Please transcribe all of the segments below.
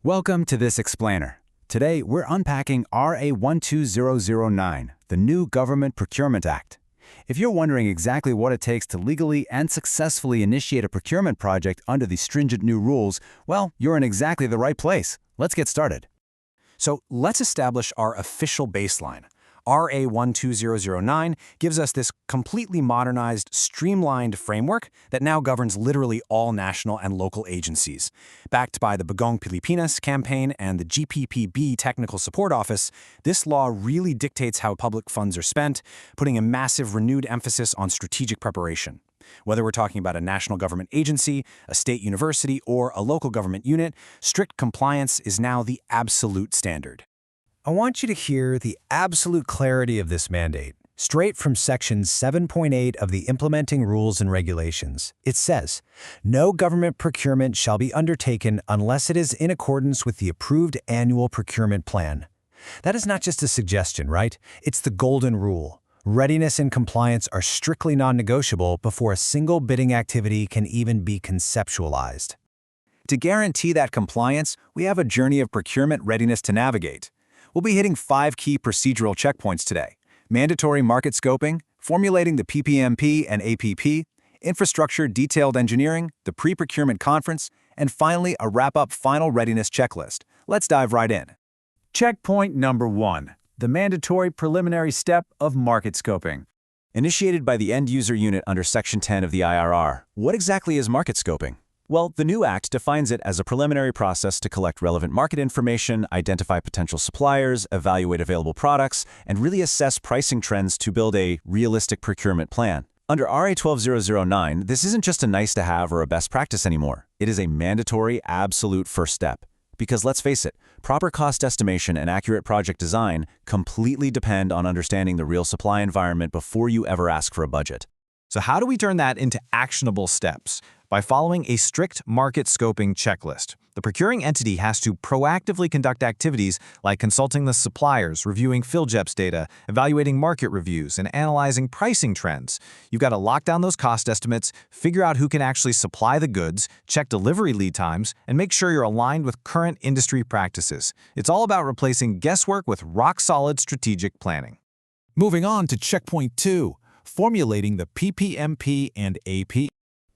Welcome to this explainer. Today, we're unpacking RA 12009, the new Government Procurement Act. If you're wondering exactly what it takes to legally and successfully initiate a procurement project under these stringent new rules, well, you're in exactly the right place. Let's get started. So let's establish our official baseline. RA 12009 gives us this completely modernized, streamlined framework that now governs literally all national and local agencies. Backed by the Bagong Pilipinas campaign and the GPPB Technical Support Office, this law really dictates how public funds are spent, putting a massive renewed emphasis on strategic preparation. Whether we're talking about a national government agency, a state university, or a local government unit, strict compliance is now the absolute standard. I want you to hear the absolute clarity of this mandate, straight from Section 7.8 of the Implementing Rules and Regulations. It says, "No government procurement shall be undertaken unless it is in accordance with the approved Annual Procurement Plan." That is not just a suggestion, right? It's the golden rule. Readiness and compliance are strictly non-negotiable before a single bidding activity can even be conceptualized. To guarantee that compliance, we have a journey of procurement readiness to navigate. We'll be hitting 5 key procedural checkpoints today: mandatory market scoping, formulating the PPMP and APP, infrastructure detailed engineering, the pre-procurement conference, and finally a wrap-up final readiness checklist. Let's dive right in. Checkpoint number 1, the mandatory preliminary step of market scoping. Initiated by the end-user unit under Section 10 of the IRR, what exactly is market scoping? Well, the new Act defines it as a preliminary process to collect relevant market information, identify potential suppliers, evaluate available products, and really assess pricing trends to build a realistic procurement plan. Under RA 12009, this isn't just a nice-to-have or a best practice anymore. It is a mandatory, absolute first step. Because let's face it, proper cost estimation and accurate project design completely depend on understanding the real supply environment before you ever ask for a budget. So how do we turn that into actionable steps? By following a strict market scoping checklist. The procuring entity has to proactively conduct activities like consulting the suppliers, reviewing PhilGEPS data, evaluating market reviews, and analyzing pricing trends. You've got to lock down those cost estimates, figure out who can actually supply the goods, check delivery lead times, and make sure you're aligned with current industry practices. It's all about replacing guesswork with rock-solid strategic planning. Moving on to checkpoint 2, formulating the PPMP and AP.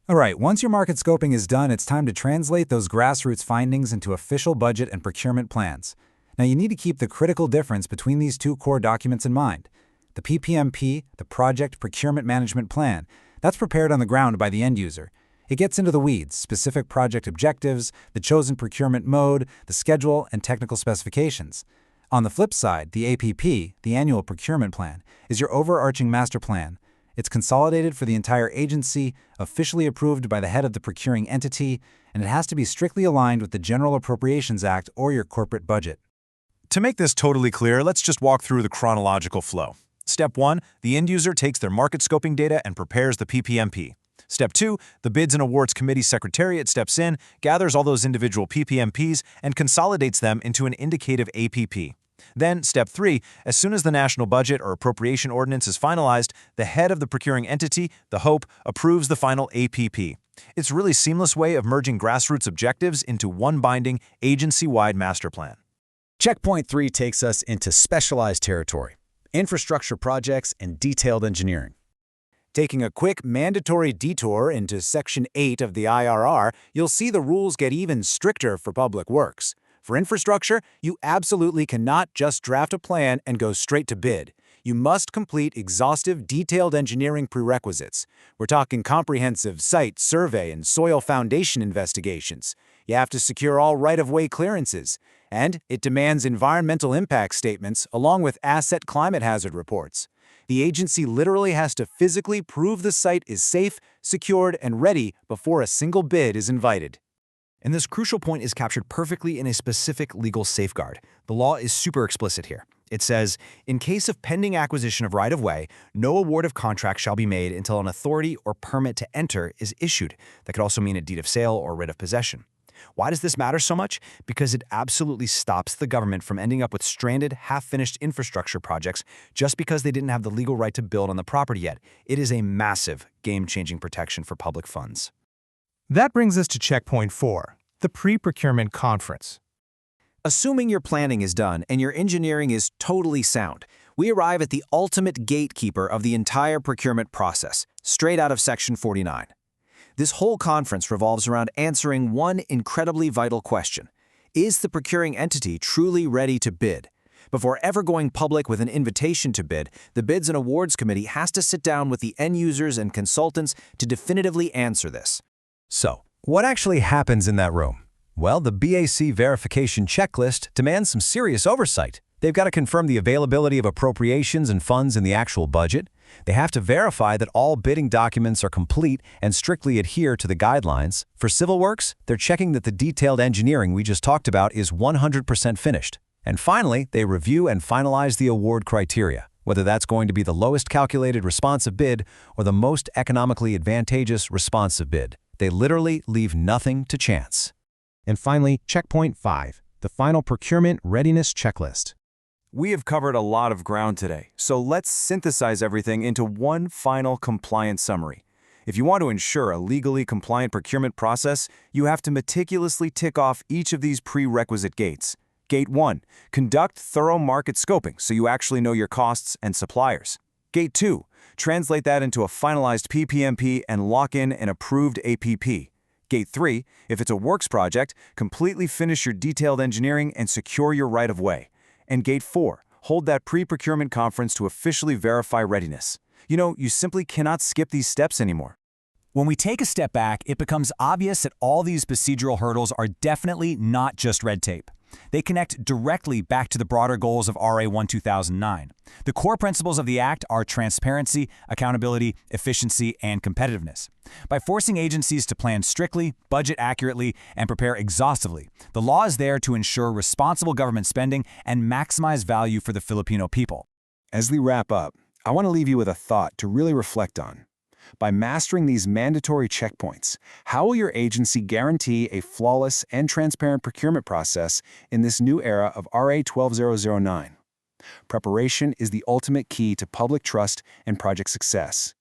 All right, once your market scoping is done, it's time to translate those grassroots findings into official budget and procurement plans. Now, you need to keep the critical difference between these two core documents in mind. The PPMP, the Project Procurement Management Plan, that's prepared on the ground by the end user. It gets into the weeds, specific project objectives, the chosen procurement mode, the schedule, and technical specifications. On the flip side, the APP, the Annual Procurement Plan, is your overarching master plan. It's consolidated for the entire agency, officially approved by the head of the procuring entity, and it has to be strictly aligned with the General Appropriations Act or your corporate budget. To make this totally clear, let's just walk through the chronological flow. Step 1, the end user takes their market scoping data and prepares the PPMP. Step 2, the Bids and Awards Committee Secretariat steps in, gathers all those individual PPMPs, and consolidates them into an indicative APP. Then, Step 3, as soon as the national budget or appropriation ordinance is finalized, the head of the procuring entity, the HOPE, approves the final APP. It's a really seamless way of merging grassroots objectives into one binding, agency-wide master plan. Checkpoint 3 takes us into specialized territory: infrastructure projects and detailed engineering. Taking a quick mandatory detour into Section 8 of the IRR, you'll see the rules get even stricter for public works. For infrastructure, you absolutely cannot just draft a plan and go straight to bid. You must complete exhaustive, detailed engineering prerequisites. We're talking comprehensive site, survey, and soil foundation investigations. You have to secure all right-of-way clearances. And it demands environmental impact statements along with asset climate hazard reports. The agency literally has to physically prove the site is safe, secured, and ready before a single bid is invited. And this crucial point is captured perfectly in a specific legal safeguard. The law is super explicit here. It says, in case of pending acquisition of right-of-way, no award of contract shall be made until an authority or permit to enter is issued. That could also mean a deed of sale or writ of possession. Why does this matter so much? Because it absolutely stops the government from ending up with stranded, half-finished infrastructure projects just because they didn't have the legal right to build on the property yet. It is a massive, game-changing protection for public funds. That brings us to checkpoint 4, the Pre-Procurement Conference. Assuming your planning is done and your engineering is totally sound, we arrive at the ultimate gatekeeper of the entire procurement process, straight out of Section 49. This whole conference revolves around answering one incredibly vital question. Is the procuring entity truly ready to bid? Before ever going public with an invitation to bid, the Bids and Awards Committee has to sit down with the end users and consultants to definitively answer this. So, what actually happens in that room? Well, the BAC verification checklist demands some serious oversight. They've got to confirm the availability of appropriations and funds in the actual budget. They have to verify that all bidding documents are complete and strictly adhere to the guidelines. For civil works, they're checking that the detailed engineering we just talked about is 100% finished. And finally, they review and finalize the award criteria, whether that's going to be the lowest calculated responsive bid or the most economically advantageous responsive bid. They literally leave nothing to chance. And finally, checkpoint 5, the final procurement readiness checklist. We have covered a lot of ground today, so let's synthesize everything into one final compliance summary. If you want to ensure a legally compliant procurement process, you have to meticulously tick off each of these prerequisite gates. Gate 1, conduct thorough market scoping so you actually know your costs and suppliers. Gate 2, translate that into a finalized PPMP and lock in an approved APP. Gate 3, if it's a works project, completely finish your detailed engineering and secure your right-of-way. And Gate 4, hold that pre-procurement conference to officially verify readiness. You simply cannot skip these steps anymore. When we take a step back, it becomes obvious that all these procedural hurdles are definitely not just red tape. They connect directly back to the broader goals of RA 2009. The core principles of the Act are transparency, accountability, efficiency, and competitiveness. By forcing agencies to plan strictly, budget accurately, and prepare exhaustively, the law is there to ensure responsible government spending and maximize value for the Filipino people. As we wrap up, I want to leave you with a thought to really reflect on. By mastering these mandatory checkpoints, how will your agency guarantee a flawless and transparent procurement process in this new era of RA 12009? Preparation is the ultimate key to public trust and project success.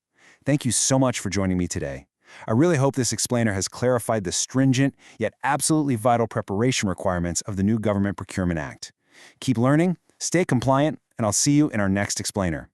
Thank you so much for joining me today. I really hope this explainer has clarified the stringent yet absolutely vital preparation requirements of the new Government Procurement Act. Keep learning, stay compliant, and I'll see you in our next explainer.